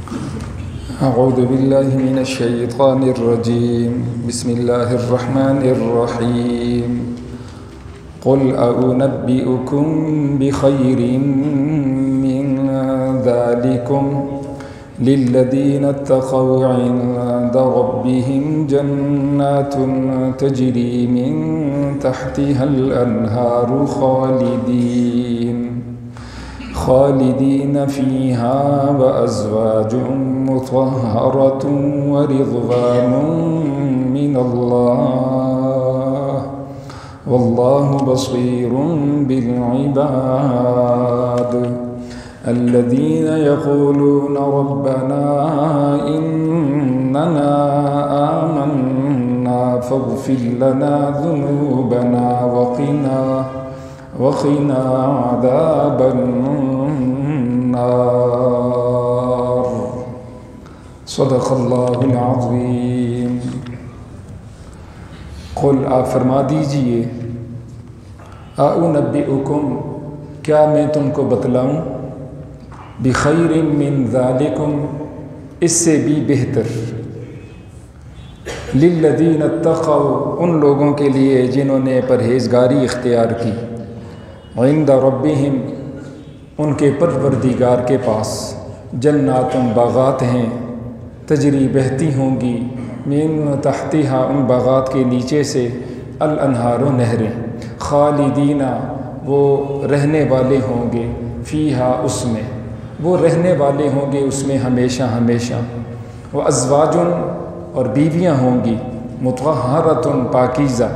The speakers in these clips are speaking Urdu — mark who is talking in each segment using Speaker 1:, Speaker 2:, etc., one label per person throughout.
Speaker 1: أعوذ بالله من الشيطان الرجيم. بسم الله الرحمن الرحيم. قل أنبئكم بخير من ذلكم للذين اتقوا عند ربهم جنات تجري من تحتها الأنهار خالدين فيها وأزواج مطهرة ورضوان من الله والله بصير بالعباد. الذين يقولون ربنا إننا آمنا فاغفر لنا ذنوبنا وقنا عذاب النار. صدق اللہ العظیم. قل آپ فرما دیجئے، اَأُنَبِّئُكُمْ کیا میں تم کو بتلاؤں، بخیر من ذالکم اس سے بھی بہتر، للذین اتقوا ان لوگوں کے لیے جنہوں نے پرہیزگاری اختیار کی، عند ربہم ان کے پروردگار کے پاس، جنات باغات ہیں، تجری بہتی ہوں گی، من تحتہا ان باغات کے نیچے سے، الانہار نہریں، خالدین وہ رہنے والے ہوں گے، فیہا اس میں وہ رہنے والے ہوں گے اس میں ہمیشہ ہمیشہ، وازواج اور بیویاں ہوں گی، مطہرۃ پاکیزہ،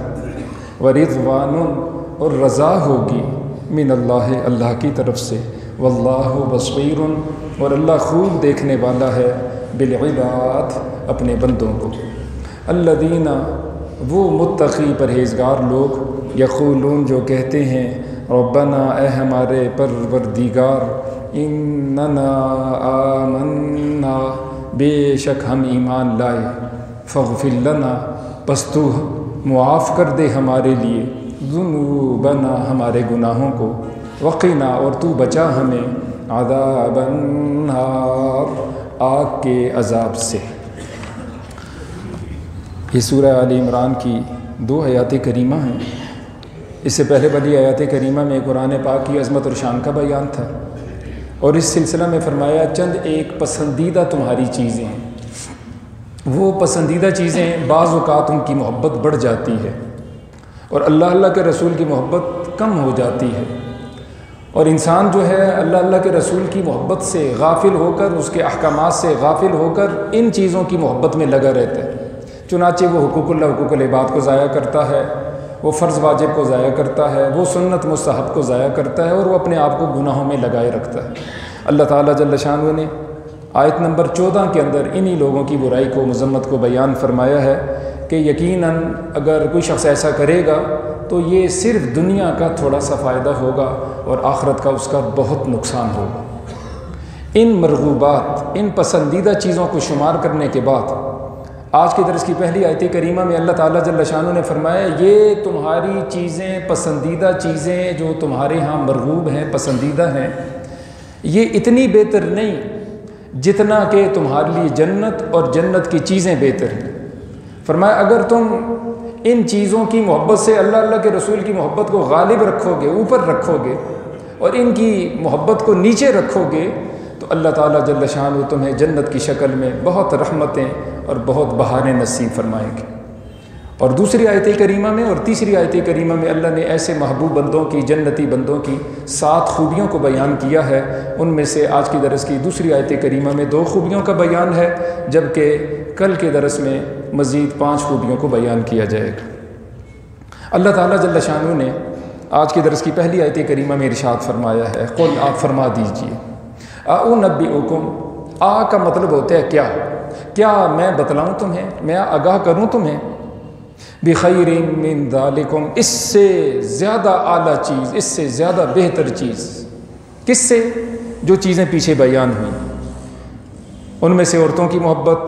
Speaker 1: ورضوان اور رضا ہوگی، من اللہ اللہ کی طرف سے، واللہ بصیر اور اللہ خوب دیکھنے والا ہے، بالعباد اپنے بندوں کو. الذین وہ متقی پرہیزگار لوگ، یقولون جو کہتے ہیں، ربنا اے ہمارے پروردگار، اننا آمنا بے شک ہم ایمان لائے، فاغفر لنا پس تو معاف کر دے ہمارے لیے، ذنوبنا ہمارے گناہوں کو، وقنا اور تو بچا ہمیں، عذاب النار آگ کے عذاب سے. یہ سورہ آل عمران کی 2 آیات کریمہ ہیں. اس سے پہلے والی آیات کریمہ میں قرآن پاک کی عظمت اور شان کا بیان تھا، اور اس سلسلہ میں فرمایا چند ایک پسندیدہ تمہاری چیزیں ہیں. وہ پسندیدہ چیزیں بعض اوقات ان کی محبت بڑھ جاتی ہے اور اللہ کے رسول کی محبت کم ہو جاتی ہے، اور انسان جو ہے اللہ کے رسول کی محبت سے غافل ہو کر، اس کے احکامات سے غافل ہو کر ان چیزوں کی محبت میں لگا رہتا ہے. چنانچہ وہ حقوق اللہ حقوق العباد کو ضائع کرتا ہے، وہ فرض واجب کو ضائع کرتا ہے، وہ سنت مستحب کو ضائع کرتا ہے، اور وہ اپنے آپ کو گناہوں میں لگائے رکھتا ہے. اللہ تعالیٰ جل شانہ نے آیت نمبر 14 کے اندر انہی لوگوں کی برائی کو، مذمت کو بیان فرمایا ہے کہ یقیناً اگر کوئی شخص ایسا کرے گا تو یہ صرف دنیا کا تھوڑا سا فائدہ ہوگا اور آخرت کا اس کا بہت نقصان ہوگا. ان مرغوبات، ان پسندیدہ چیزوں کو شمار کرنے کے بعد آج کے درس کی پہلی آیت کریمہ میں اللہ تعالیٰ جل شانہ نے فرمایا، یہ تمہاری چیزیں، پسندیدہ چیزیں جو تمہارے ہاں مرغوب ہیں، پسندیدہ ہیں، یہ اتنی بہتر نہیں جتنا کہ تمہارے لیے جنت اور جنت کی چیزیں بہتر ہیں. فرمایا اگر تم ان چیزوں کی محبت سے اللہ کے رسول کی محبت کو غالب رکھو گے، اوپر رکھو گے، اور ان کی محبت کو نیچے رکھو گے، تو اللہ تعالیٰ جل شانہ تمہیں جنت کی شکل میں بہت رحمتیں اور بہت بہاریں نصیب فرمائیں گے. اور دوسری آیت کریمہ میں اور تیسری آیت کریمہ میں اللہ نے ایسے محبوب بندوں کی، جنتی بندوں کی 7 خوبیوں کو بیان کیا ہے. ان میں سے آج کی درس کی دوسری آیت کریمہ میں 2 خوبیوں کا بیان ہے، جبکہ کل کے درس میں مزید 5 خوبیوں کو بیان کیا جائے گا. اللہ تعالیٰ جل شانہ نے آج کی درس کی پہلی آیت کریمہ میں ارشاد فرمایا ہے، قل آپ فرما دیجئے، اَأُنَبِّئُكُمْ آ کا مطلب ہوتا ہے کیا میں بتلاؤں تمہیں، میں آگاہ کروں تمہیں، بخیر من ذالکم اس سے زیادہ اعلیٰ چیز، اس سے زیادہ بہتر چیز. کس سے؟ جو چیزیں پیچھے بیان ہوئیں، ان میں سے عورتوں کی محبت،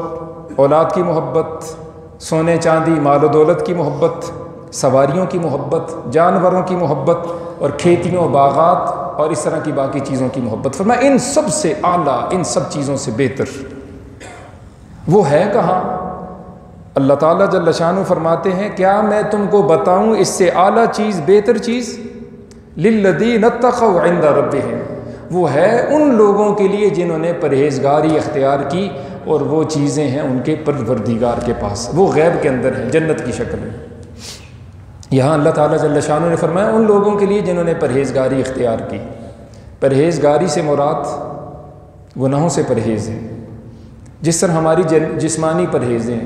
Speaker 1: اولاد کی محبت، سونے چاندی مال و دولت کی محبت، سواریوں کی محبت، جانوروں کی محبت، اور کھیتیوں، باغات اور اس طرح کی باقی چیزوں کی محبت. فرمایا ان سب سے اعلیٰ، ان سب چیزوں سے بہتر وہ ہے کہاں؟ اللہ تعالیٰ جل شانہ فرماتے ہیں کیا میں تم کو بتاؤں اس سے اعلیٰ چیز، بہتر چیز؟ للذین اتقوا عند ربہم، وہ ہے ان لوگوں کے لیے جنہوں نے پرہیزگاری اختیار کی، اور وہ چیزیں ہیں ان کے پروردگار کے پاس، وہ غیب کے اندر ہیں جنت کی شکل میں۔ یہاں اللہ تعالیٰ جل شانہ نے فرمایا ان لوگوں کے لیے جنہوں نے پرہیزگاری اختیار کی۔ پرہیزگاری سے مراد گناہوں سے پرہیز ہے، جس طرح ہماری جسمانی پرہیزیں،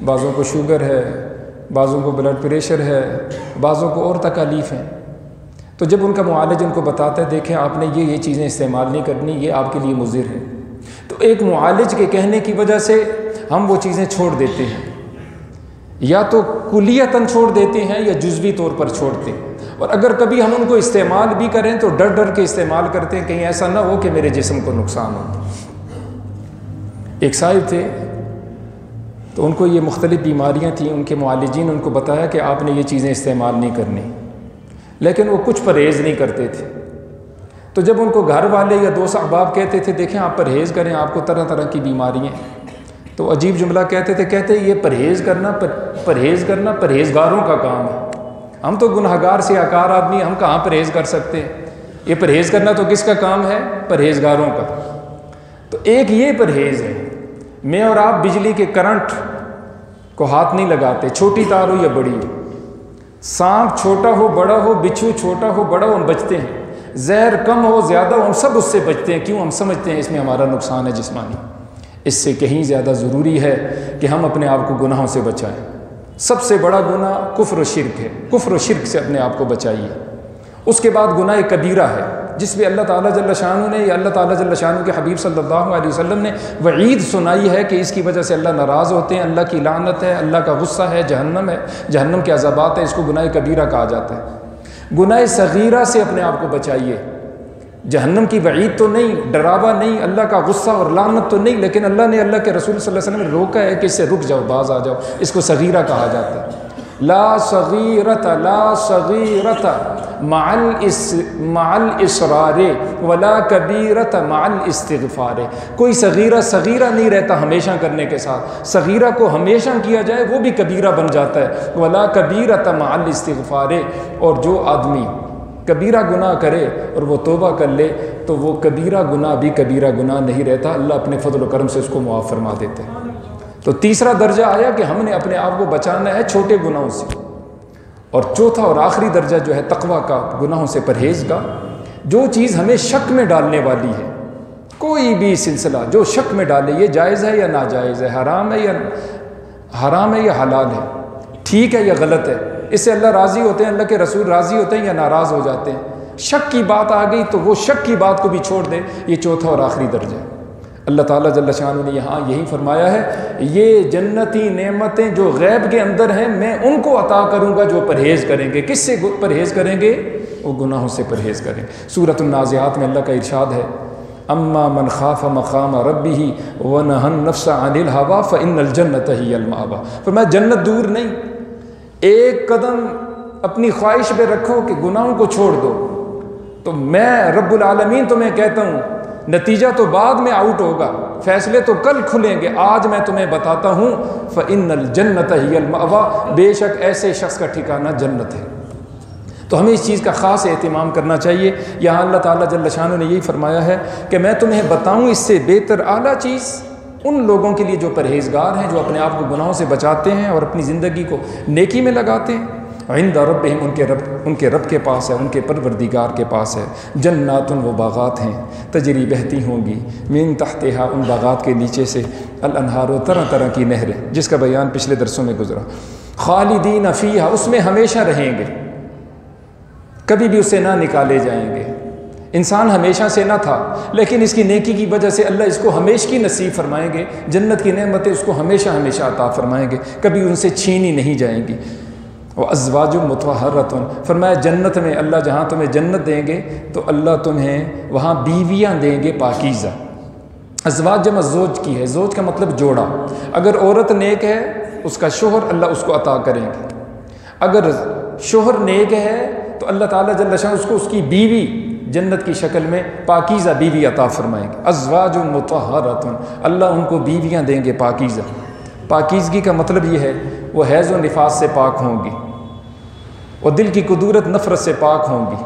Speaker 1: بعضوں کو شوگر ہے، بعضوں کو بلڈ پریشر ہے، بعضوں کو اور تکالیف ہیں، تو جب ان کا معالج ان کو بتاتا ہے دیکھیں آپ نے یہ چیزیں استعمال نہیں کرنی، یہ آپ کے لیے مضر ہے، تو ایک معالج کے کہنے کی وجہ سے ہم وہ چیزیں چھوڑ دیتے ہیں، یا تو کلیتاً چھوڑ دیتے ہیں یا جزوی طور پر چھوڑتے ہیں، اور اگر کبھی ہم ان کو استعمال بھی کریں تو ڈر ڈر کے استعمال کرتے ہیں کہیں ایسا نہ ہو کہ میرے جسم کو نقصان ہو۔ ایک صاحب تھے تو ان کو یہ مختلف بیماریاں تھیں، ان کے معالجین ان کو بتایا کہ آپ نے یہ چیزیں استعمال نہیں کرنی، لیکن وہ کچھ پرہیز نہیں کرتے تھے۔ تو جب ان کو گھر والے یا دوست احباب کہتے تھے دیکھیں آپ پرہیز کریں، آپ کو طرح طرح کی بیماریاں، تو عجیب جملہ کہتے تھے، کہتے یہ پرہیز کرنا پرہیزگاروں کا کام ہے، ہم تو گنہگار سے آکار آدمی، ہم کہاں پرہیز کر سکتے ہیں، یہ پرہیز کرنا تو کس کا کام ہے؟ پرہیزگاروں کا۔ تو ایک یہ پرہیز ہے، میں اور آپ بجلی کے کرنٹ کو ہاتھ نہیں لگاتے، چھوٹی تار ہو یا بڑی ہو، سانپ چھوٹا ہو بڑا ہو، بچھو چھوٹا ہو بڑا ہو، ہم بچتے ہیں، زہر کم ہو زیادہ ہو، ہم سب اس سے بچتے ہیں، کیوں؟ ہم سمجھتے ہیں اس میں ہمارا نقصان ہے جسمانی۔ اس سے کہیں زیادہ ضروری ہے کہ ہم اپنے آپ کو گناہوں سے بچائیں۔ سب سے بڑا گناہ کفر و شرک ہے، کفر و شرک سے اپنے آپ کو بچائیے۔ اس کے بعد گناہ کبیرہ ہے، جس پہ اللہ تعالیٰ جل شانہ نے یا اللہ تعالیٰ جل شانہ کے حبیب صلی اللہ علیہ وسلم نے وعید سنائی ہے کہ اس کی وجہ سے اللہ ناراض ہوتے ہیں، اللہ کی لعنت ہے، اللہ کا غصہ ہے، جہنم کے عذابات ہے، اس کو گناہ کبیرہ کہا جاتا ہے۔ گناہ صغیرہ سے اپنے آپ کو بچائیے، جہنم کی وعید تو نہیں، ڈراوا نہیں، اللہ کا غصہ اور لعنت تو نہیں، لیکن اللہ نے، اللہ کے رسول صلی اللہ علیہ وسلم نے روکا ہے کہ اس سے رک جاؤ، باز آ جاؤ، اس کو صغیرہ کہا جاتا ہے۔ لا صغیرت مع الاصرار ولا کبیرت مع الاستغفار، کوئی صغیرہ نہیں رہتا ہمیشہ کرنے کے ساتھ، صغیرہ کو ہمیشہ کیا جائے وہ بھی کبیرہ بن جاتا ہے، ولا کبیرت مع الاستغفار، اور جو آدمی کبیرہ گناہ کرے اور وہ توبہ کر لے تو وہ کبیرہ گناہ بھی کبیرہ گناہ نہیں رہتا، اللہ اپنے فضل و کرم سے اس کو معاف فرما دیتے ہیں۔ تو تیسرا درجہ آیا کہ ہم نے اپنے آپ کو بچانا ہے چھوٹے گناہوں سے، اور چوتھا اور آخری درجہ جو ہے تقویٰ کا، گناہوں سے پرہیز کا، جو چیز ہمیں شک میں ڈالنے والی ہے، کوئی بھی سلسلہ جو شک میں ڈالے یہ جائز ہے یا ناجائز ہے، حرام ہے یا حلال ہے، ٹھیک ہے یا غلط ہے، اس سے اللہ راضی ہوتے ہیں، اللہ کے رسول راضی ہوتے ہیں یا ناراض ہو جاتے ہیں، شک کی بات آ گئی تو وہ شک کی بات کو بھی چھوڑ دے، یہ چوتھا اور آخری درجہ ہے۔ اللہ تعالیٰ جل شانہ نے یہاں یہی فرمایا ہے، یہ جنتی نعمتیں جو غیب کے اندر ہیں میں ان کو عطا کروں گا جو پرہیز کریں گے۔ کس سے پرہیز کریں گے؟ وہ گناہوں سے پرہیز کریں۔ سورۃ النازعات میں اللہ کا ارشاد ہے، اما من خاف مقام ربہ ونہى النفس عن الہوى فإن الجنۃ ہی المأوى، فرمایا جنت دور نہیں، ایک قدم اپنی خواہش پہ رکھو کہ گناہوں کو چھوڑ دو، تو میں رب العالمین تمہیں کہتا ہوں نتیجہ تو بعد میں آؤٹ ہوگا، فیصلے تو کل کھلیں گے، آج میں تمہیں بتاتا ہوں فإن الجنۃ ہی المأوى، بے شک ایسے شخص کا ٹھکانہ جنت ہے۔ تو ہمیں اس چیز کا خاص اہتمام کرنا چاہیے۔ یہاں اللہ تعالیٰ جل شانہ نے یہی فرمایا ہے کہ میں تمہیں بتاؤں اس سے بہتر اعلیٰ چیز ان لوگوں کے لیے جو پرہیزگار ہیں، جو اپنے آپ کو گناہوں سے بچاتے ہیں اور اپنی زندگی کو نیکی میں لگاتے ہیں۔ عند ربہم، ان کے رب کے پاس ہے، ان کے پروردگار کے پاس ہے، جنات، وہ باغات ہیں، تجری بہتی ہوں گی، من تحتہا، ان باغات کے نیچے سے، الانہار، طرح طرح کی نہریں، جس کا بیان پچھلے درسوں میں گزرا، خالدین فیہا، اس میں ہمیشہ رہیں گے، کبھی بھی اسے نہ نکالے جائیں گے۔ انسان ہمیشہ سے نہ تھا، لیکن اس کی نیکی کی وجہ سے اللہ اس کو ہمیشہ کی نصیب فرمائیں گے، جنت کی نعمتیں اس کو ہمیشہ ہمیشہ عطا فرمائیں گے، کبھی ان سے چھینی نہیں جائیں گی۔ وَأَزْوَاجٌ مُطَهَّرَةٌ، فرمایا جنت میں اللہ جہاں تمہیں جنت دیں گے تو اللہ تمہیں وہاں بیویاں دیں گے پاکیزہ۔ ازواج جمع زوج کی ہے، زوج کا مطلب جوڑا، اگر عورت نیک ہے اس کا شوہر اللہ اس کو عطا کریں گے، اگر شوہر نیک ہے تو اللہ تعالیٰ جل شانہ اس کو اس کی بیوی جنت کی شکل میں پاکیزہ بیوی عطا فرمائیں گے۔ ازواج مطہرۃ، اللہ ان کو بیویاں دیں گے پاکیزہ۔ پاکیزگی کا مطلب یہ ہے وہ حیض و نفاس سے پاک ہوں گی، اور دل کی کدورت نفرت سے پاک ہوں گی،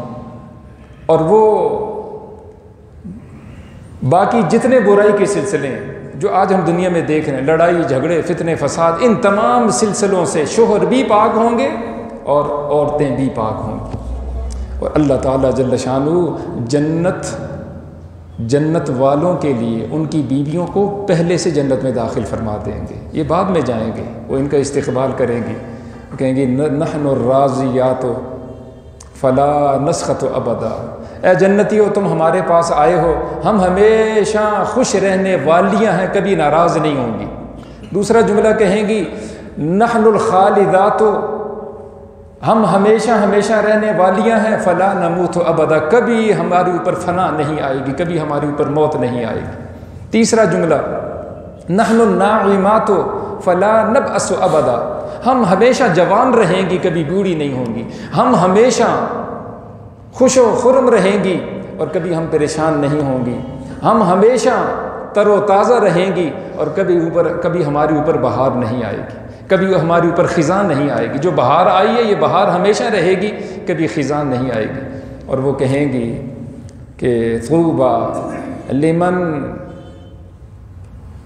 Speaker 1: اور وہ باقی جتنے برائی کے سلسلے ہیں جو آج ہم دنیا میں دیکھ رہے ہیں، لڑائی جھگڑے فتنے فساد، ان تمام سلسلوں سے شوہر بھی پاک ہوں گے اور عورتیں بھی پاک ہوں گی۔ اور اللہ تعالیٰ جل شانہ جنت والوں کے لیے ان کی بیویوں کو پہلے سے جنت میں داخل فرما دیں گے، یہ بعد میں جائیں گے، وہ ان کا استقبال کریں گی، کہیں گے نحن الراضیات فلا نسخط ابدا، اے جنتیو تم ہمارے پاس آئے ہو، ہم ہمیشہ خوش رہنے والیاں ہیں، کبھی ناراض نہیں ہوں گی۔ دوسرا جملہ کہیں گی نحن الخالدات، ہم ہمیشہ رہنے والیاں ہیں، فلا نموت ابدا، کبھی ہمارے اوپر فنا نہیں آئے گی، کبھی ہمارے اوپر موت نہیں آئے گی۔ تیسرا جملہ نحن الناعمات فلا نبأس ابدا، ہم ہمیشہ جوان رہیں گی، کبھی بوڑھی نہیں ہوں گی، ہم ہمیشہ خوش و خرم رہیں گی اور کبھی ہم پریشان نہیں ہوں گی، ہم ہمیشہ تر و تازہ رہیں گی اور کبھی ہمارے اوپر بہار نہیں آئے گی، کبھی ہمارے اوپر خزاں نہیں آئے گی۔ جو بہار آئی ہے یہ بہار ہمیشہ رہے گی، کبھی خزاں نہیں آئے گی۔ اور وہ کہیں گی کہ طوبیٰ لمن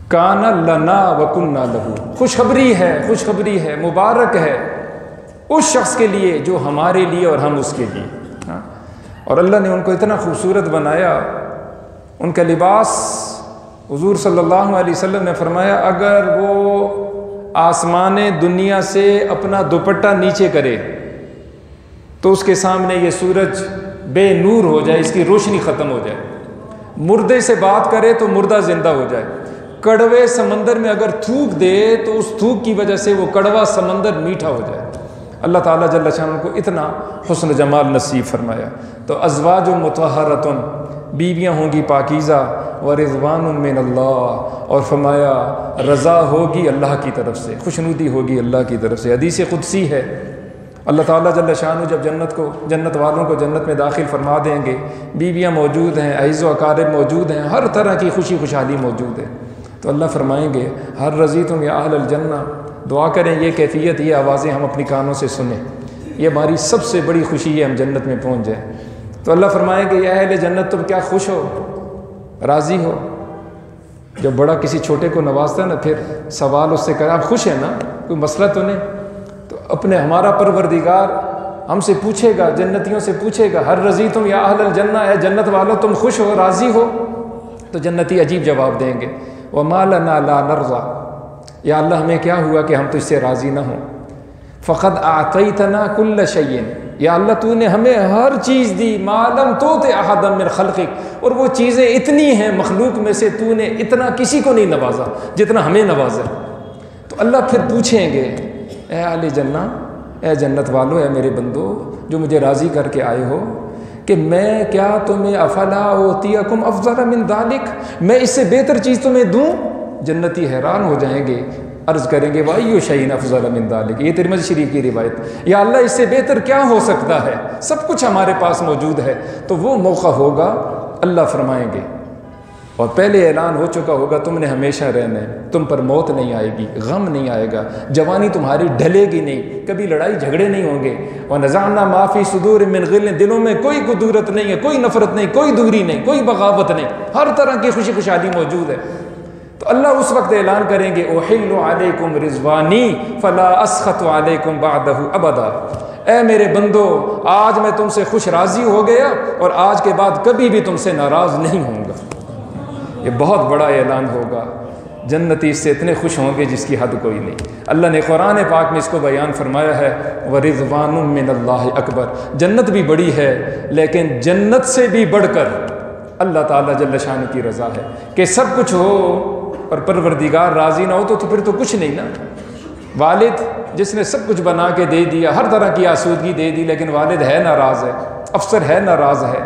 Speaker 1: کان لنا وکنا لہو، خوشخبری ہے، مبارک ہے اس شخص کے لیے جو ہمارے لیے اور ہم اس کے لیے۔ اور اللہ نے ان کو اتنا خوبصورت بنایا، ان کا لباس، حضور صلی اللہ علیہ وسلم نے فرمایا اگر وہ آسمان دنیا سے اپنا دوپٹہ نیچے کرے تو اس کے سامنے یہ سورج بے نور ہو جائے، اس کی روشنی ختم ہو جائے، مردے سے بات کرے تو مردہ زندہ ہو جائے، کڑوے سمندر میں اگر تھوک دے تو اس تھوک کی وجہ سے وہ کڑوا سمندر میٹھا ہو جائے۔ اللہ تعالیٰ جل شانہ کو اتنا حسن جمال نصیب فرمایا۔ تو ازواج مطہرۃ، بیویاں ہوں گی پاکیزہ، ورضوان من اللہ، اور فرمایا رضا ہوگی اللہ کی طرف سے، خوشنودی ہوگی اللہ کی طرف سے۔ حدیث قدسی ہے، اللہ تعالیٰ جل شانہ جب جنت والوں کو جنت میں داخل فرما دیں گے، بیویاں موجود ہیں، اعز و اقارب موجود ہیں، ہر طرح کی خوشی خوشحالی موجود ہے، تو اللہ فرمائیں گے ہر رضیتم یا اہل الجنہ، دعا کریں یہ کیفیت، یہ آوازیں ہم اپنی کانوں سے سنیں، یہ ہماری سب سے بڑی خوشی ہے ہم جنت میں پہنچ جائیں۔ تو اللہ فرمائیں گے یا اہل جنت تم کیا خوش ہو، راضی ہو؟ جب بڑا کسی چھوٹے کو نوازتا ہے نا، پھر سوال اس سے کرے آپ خوش ہیں نا، کوئی مسئلہ تو نہیں؟ تو ہمارا پروردگار ہم سے پوچھے گا، جنتیوں سے پوچھے گا ہر رضیتم یا اہل الجنہ، اے جنت والو تم خوش ہو، راضی ہو؟ تو جنتی عجیب جواب دیں گے وما لنا لا نرضى، یا اللہ ہمیں کیا ہوا کہ ہم تجھ سے راضی نہ ہوں؟ فقد اعطیتنا کل شیء، یا اللہ تو نے ہمیں ہر چیز دی، ما لم تؤت احدا من خلقک، اور وہ چیزیں اتنی ہیں مخلوق میں سے تو نے اتنا کسی کو نہیں نوازا جتنا ہمیں نوازا۔ تو اللہ پھر پوچھیں گے اے اہل جنہ، اے جنت والو، اے میرے بندو جو مجھے راضی کر کے آئے ہو، کہ میں کیا تمہیں افلا اوتیکم افضل من ذلک، میں اس سے بہتر چیز تمہیں دوں؟ جنتی حیران ہو جائیں گے، عرض کریں گے وَأَيُّ شَيْءٍ أَفْضَلَ مِن ذَلِكَ، یہ ترمذی شریف کی روایت، یا اللہ اس سے بہتر کیا ہو سکتا ہے، سب کچھ ہمارے پاس موجود ہے۔ تو وہ موقع ہوگا، اللہ فرمائیں گے، اور پہلے اعلان ہو چکا ہوگا تم نے ہمیشہ رہنا ہے، تم پر موت نہیں آئے گی، غم نہیں آئے گا، جوانی تمہاری ڈھلے گی نہیں، کبھی لڑائی جھگڑے نہیں ہوں گے، وَنَزَعْنَا مَا فِي صُدُورٍ مِّن غِلٍّ، دلوں میں کوئی قدورت نہیں ہے، کوئی نفرت نہیں، کوئی دوری نہیں، کوئی بغاوت نہیں، ہر طرح کی خوشی خوشحالی موجود ہے۔ تو اللہ اس وقت اعلان کریں گے احل علیکم رضوانی فلا اسخط علیکم بعدہ ابدا، اے میرے بندو آج میں تم سے خوش راضی ہو گیا اور آج کے بعد کبھی بھی تم سے ناراض نہیں ہوں گا۔ یہ بہت بڑا اعلان ہوگا، جنتی اس سے اتنے خوش ہوں گے جس کی حد کوئی نہیں۔ اللہ نے قرآن پاک میں اس کو بیان فرمایا ہے ورضوان من اللہ اکبر، جنت بھی بڑی ہے لیکن جنت سے بھی بڑھ کر اللہ تعالیٰ جل شانہ کی رضا ہے، کہ سب کچھ ہو اور پروردگار راضی نہ ہو تو پھر تو کچھ نہیں نا۔ والد جس نے سب کچھ بنا کے دے دیا، ہر طرح کی آسودگی دے دی، لیکن والد ہے ناراض ہے، افسر ہے ناراض ہے،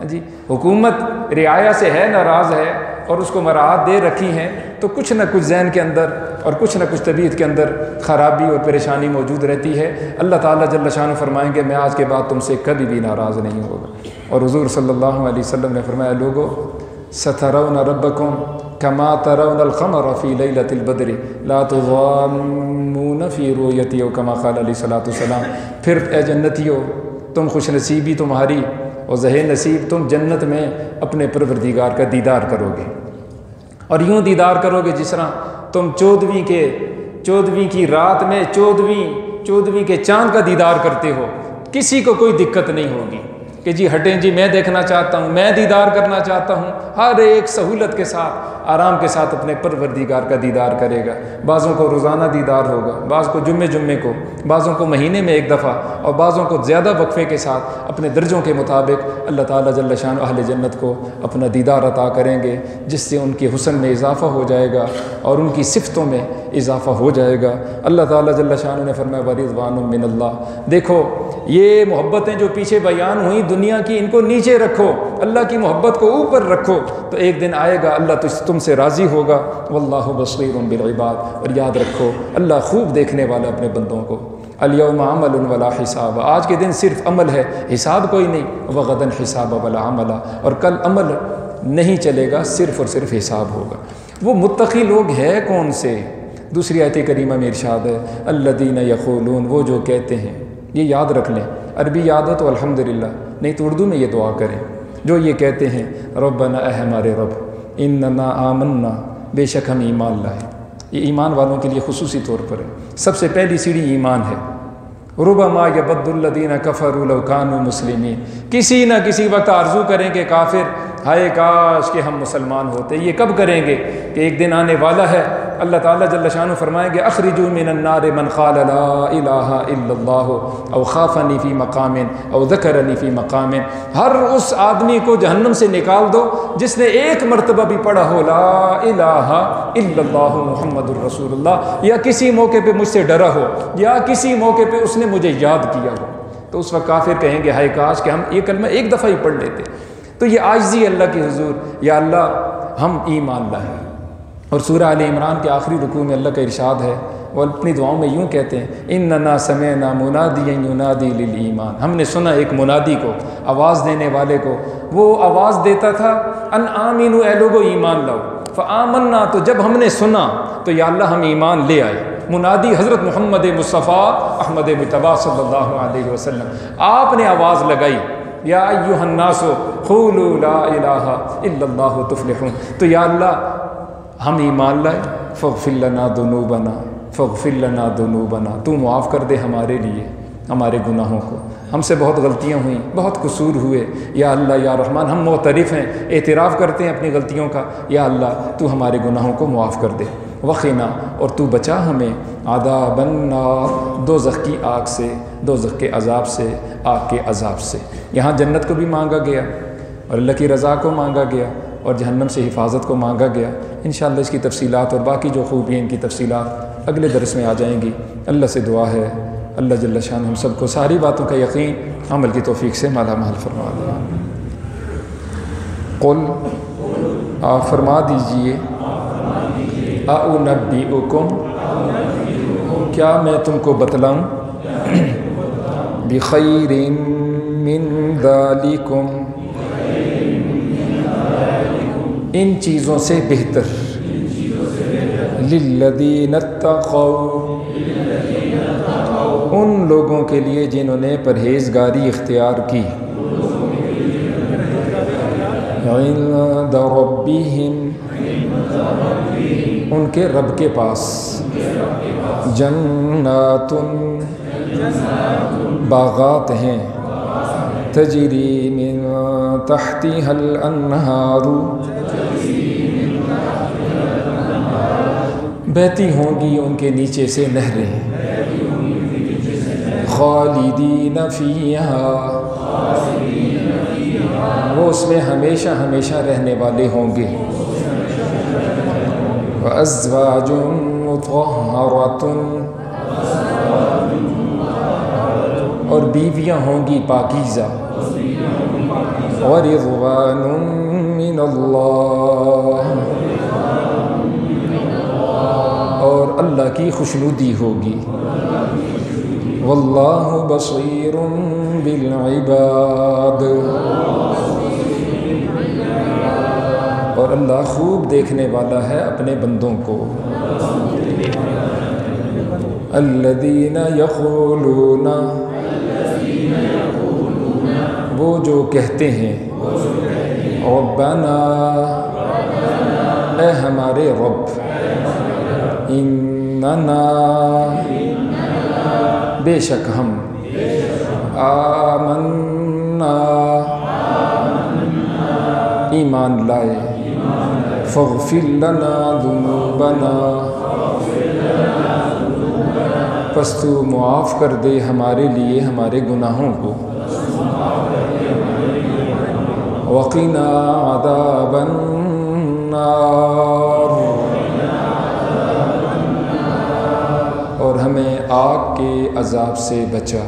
Speaker 1: جی حکومت رعایا سے ہے ناراض ہے اور اس کو مراعات دے رکھی ہیں، تو کچھ نہ کچھ ذہن کے اندر اور کچھ نہ کچھ طبیعت کے اندر خرابی اور پریشانی موجود رہتی ہے، اللہ تعالیٰ جل شانہ فرمائیں گے میں آج کے بعد تم سے کبھی بھی ناراض نہیں ہوگا۔ اور حضور صلی اللہ علیہ وسلم نے فرمایا لوگو سترون ربکم کما ترون القمر فی لیلۃ البدر لا تضامون فی رؤیتی، کما قال علیہ الصلوۃ والسلام، پھر اے جنتیو تم خوش نصیبی تمہاری اور ذہین نصیب، تم جنت میں اپنے پروردگار کا دیدار کرو گے، اور یوں دیدار کرو گے جس طرح تم 14ویں کی رات میں 14ویں کے چاند کا دیدار کرتے ہو، کسی کو کوئی دقت نہیں ہوگی کہ جی ہٹیں جی میں دیکھنا چاہتا ہوں، میں دیدار کرنا چاہتا ہوں، ہر ایک سہولت کے ساتھ آرام کے ساتھ اپنے پروردگار کا دیدار کرے گا۔ بعضوں کو روزانہ دیدار ہوگا، بعض کو جمعے کو، بعضوں کو مہینے میں ایک دفعہ، اور بعضوں کو زیادہ وقفے کے ساتھ اپنے درجوں کے مطابق اللہ تعالیٰ جل شانہ اہل جنت کو اپنا دیدار عطا کریں گے، جس سے ان کے حسن میں اضافہ ہو جائے گا اور ان کی صفتوں میں اضافہ ہو جائے گا۔ اللہ تعالیٰ جل شانہ نے فرمایا ورضوان من اللہ، دیکھو یہ محبتیں جو پیچھے بیان ہوئیں دنیا کی، ان کو نیچے رکھو، اللہ کی محبت کو اوپر رکھو، تو ایک دن آئے گا اللہ تم سے راضی ہوگا۔ واللہ بصیر بالعباد، اور یاد رکھو اللہ خوب دیکھنے والا اپنے بندوں کو۔ الیوم عمل ولا حساب، آج کے دن صرف عمل ہے، حساب کوئی نہیں۔ وغدن حساب ولا عمل، اور کل عمل نہیں چلے گا، صرف اور صرف حساب ہوگا۔ وہ متقی لوگ ہیں کون سے؟ دوسری آیت کریمہ میں ارشاد ہے الذین یقولون، وہ جو کہتے ہیں، یہ یاد رکھ لیں، عربی یاد ہو تو الحمدللہ، نہیں تو اردو میں یہ دعا کریں، جو یہ کہتے ہیں ربنا، اے ہمارے رب، اننا آمنا، بے شک ہم ایمان لائے۔ یہ ایمان والوں کے لیے خصوصی طور پر ہے، سب سے پہلی سیڑھی ایمان ہے۔ ربما یبد الذین کفروا لو کانوا مسلمین، کسی نہ کسی وقت آرزو کریں کہ کافر ہائے کاش کہ ہم مسلمان ہوتے۔ یہ کب کریں گے؟ کہ ایک دن آنے والا ہے، اللہ تعالیٰ جل شانہ فرمائیں گے اخرجوا من النار من قال لا الہ الا اللہ او خافنی فی مقام او ذکرنی فی مقام، ہر اس آدمی کو جہنم سے نکال دو جس نے ایک مرتبہ بھی پڑھا ہو لا الہ الا اللہ محمد الرسول اللہ، یا کسی موقع پہ مجھ سے ڈرا ہو، یا کسی موقع پہ اس نے مجھے یاد کیا ہو، تو اس وقت کافر کہیں گے ہائے کاش کہ ہم یہ کلمہ ایک دفعہ ہی پڑھ لیتے۔ تو یہ عاجزی اللہ کی حضور، یا اللہ ہم ایمان لائیں۔ اور سورہ آل عمران کے آخری رکوع میں اللہ کا ارشاد ہے، وہ اپنی دعاؤں میں یوں کہتے ہیں اننا سمعنا منادیا ینادی للایمان، ہم نے سنا ایک منادی کو، آواز دینے والے کو، وہ آواز دیتا تھا ان آمنوا، اے لوگو ایمان لاؤ، فآمنا، تو جب ہم نے سنا تو یا اللہ ہم ایمان لے آئے۔ منادی حضرت محمد مصطفیٰ احمد مجتبیٰ صلی اللہ علیہ وسلم، آپ نے آواز لگائی یا ایھا الناس قولوا لا الہ الا اللہ تفلحون، تو یا اللہ ہم ایمان لائے، فاغفر لنا ذنوبنا فاغفر لنا ذنوبنا، تو معاف کر دے ہمارے لیے ہمارے گناہوں کو، ہم سے بہت غلطیاں ہوئیں، بہت قصور ہوئے، یا اللہ یا رحمان ہم معترف ہیں، اعتراف کرتے ہیں اپنی غلطیوں کا، یا اللہ تو ہمارے گناہوں کو معاف کر دے۔ وقنا، اور تو بچا ہمیں عذاب النار، دوزخ کی آگ سے، دوزخ کے عذاب سے، آگ کے عذاب سے۔ یہاں جنت کو بھی مانگا گیا اور اللہ کی رضا کو مانگا گیا اور جہنم سے حفاظت کو مانگا گیا۔ انشاءاللہ اس کی تفصیلات اور باقی جو خوبیاں ان کی تفصیلات اگلے درس میں آ جائیں گی۔ اللہ سے دعا ہے اللہ جل شان ہم سب کو ساری باتوں کا یقین عمل کی توفیق سے مالا مال فرما دے۔ قل، آپ فرما دیجئے، اُنبئکم، کیا میں تم کو بتلاؤں، بخیر من ذالکم، ان چیزوں سے بہتر، للذین اتقوا، ان لوگوں کے لیے جنہوں نے پرہیزگاری اختیار کی، عند ربہم، ان کے رب کے پاس، جنات، باغات ہیں، تجری من تحتها الانہار، بہتی ہوں گی ان کے نیچے سے نہریں، خالدین فیہا، وہ اس میں ہمیشہ ہمیشہ رہنے والے ہوں گے، وازواج مطہرۃ، اور بیویاں ہوں گی پاکیزہ، ورضوان من اللہ، اور اللہ کی خوشنودی ہوگی۔ واللہ بصیر بالعباد، اور اللہ خوب دیکھنے والا ہے اپنے بندوں کو۔ الذین یقولون، وہ جو کہتے ہیں، ربنا، اے ہمارے رب، اننا، بے شک ہم، آمنا، ایمان لائے، فاغفر لنا ذنوبنا، پس تو معاف کر دے ہمارے لیے ہمارے گناہوں کو، وقنا عذاب النار، اور ہمیں آگ کے عذاب سے بچا۔